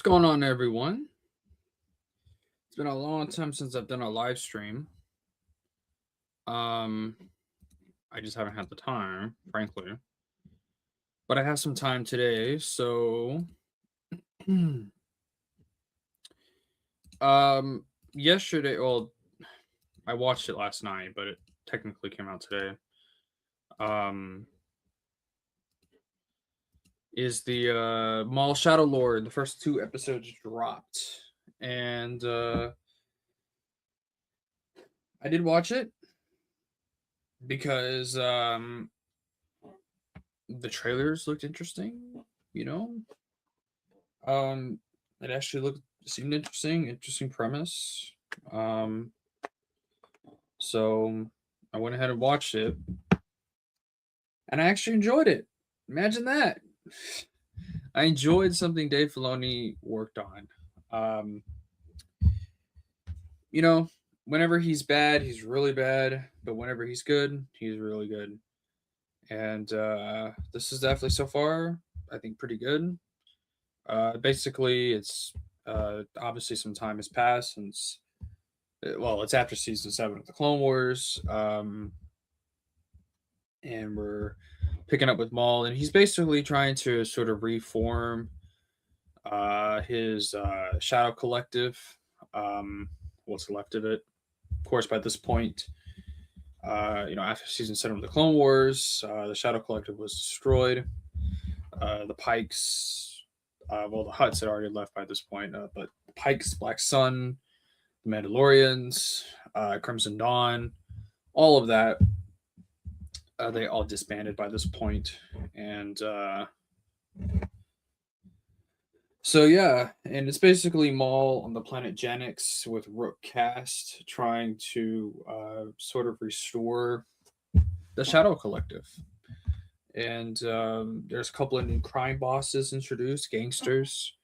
What's going on, everyone? It's been a long time since I've done a live stream. Um, I just haven't had the time, frankly. But I have some time today, so um yesterday, well, I watched it last night, but it technically came out today. Um is the Maul Shadow Lord. The first two episodes dropped. And I did watch it because the trailers looked interesting, you know. Um, it actually seemed interesting premise. Um, so I went ahead and watched it, and I actually enjoyed it. Imagine that. I enjoyed something Dave Filoni worked on. Um, you know, whenever he's bad, he's really bad, but whenever he's good, he's really good. And this is definitely so far, I think, pretty good. Basically, it's obviously some time has passed since. Well, it's after season 7 of the Clone Wars, and we're picking up with Maul, and he's basically trying to sort of reform his Shadow Collective. What's left of it, of course. By this point, after season 7 of the Clone Wars, the Shadow Collective was destroyed. The Pikes, well, the Hutts had already left by this point, but the Pikes, Black Sun, the Mandalorians, Crimson Dawn, all of that, they all disbanded by this point. And so, yeah, and it's basically Maul on the planet Janix with Rook Cast trying to sort of restore the Shadow Collective. And there's a couple of new crime bosses introduced, gangsters,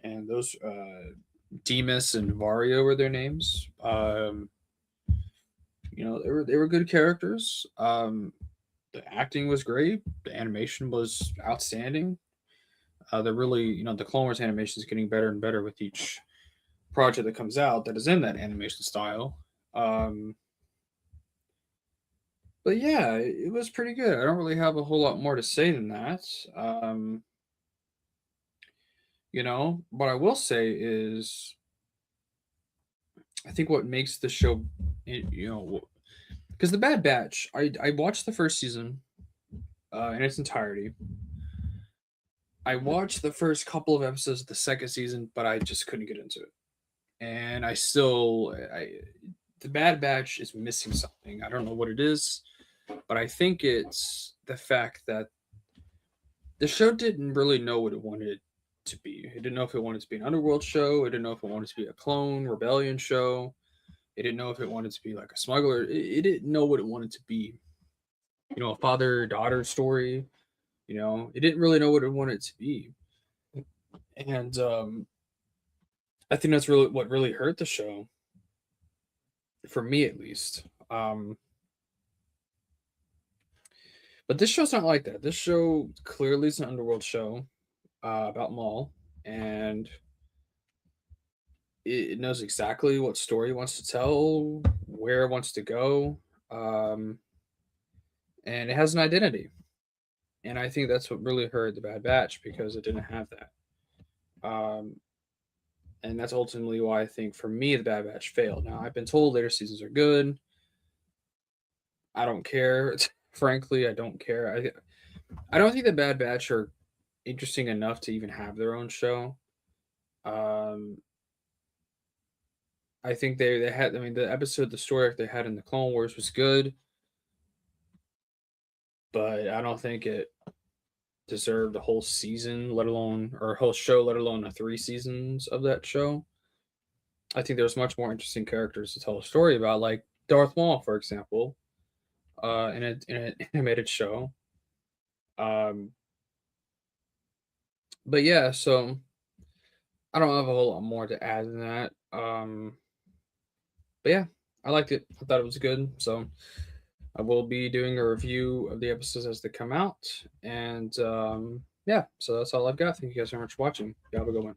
and those Demas and Vario were their names. They were good characters. The acting was great. The animation was outstanding. They're really, the Clone Wars animation is getting better and better with each project that comes out that is in that animation style. But yeah, it was pretty good. I don't really have a whole lot more to say than that. What I will say is, I think what makes the show, because the Bad Batch, I watched the first season in its entirety. I watched the first couple of episodes of the second season, but I just couldn't get into it. And the Bad Batch is missing something. I don't know what it is, but I think it's the fact that the show didn't really know what it wanted to be. It didn't know if it wanted to be an underworld show. It didn't know if it wanted to be a clone rebellion show. It didn't know if it wanted to be like a smuggler. It didn't know what it wanted to be. A father-daughter story. It didn't really know what it wanted to be. And I think that's really what really hurt the show, for me at least. But this show's not like that. This show clearly is an underworld show about Maul, and it knows exactly what story it wants to tell, where it wants to go, and it has an identity. And I think that's what really hurt the Bad Batch, because it didn't have that. And that's ultimately why I think, for me, the Bad Batch failed. Now, I've been told later seasons are good. I don't care. Frankly, I don't care. I don't think the Bad Batch are interesting enough to even have their own show. I think they had. I mean, the story arc they had in the Clone Wars was good, but I don't think it deserved a whole season, or a whole show, let alone the 3 seasons of that show. I think there's much more interesting characters to tell a story about, like Darth Maul, for example, in an animated show. But yeah, so I don't have a whole lot more to add than that. But yeah, I liked it. I thought it was good. So I will be doing a review of the episodes as they come out. And yeah, so that's all I've got. Thank you guys very much for watching. You have a good one.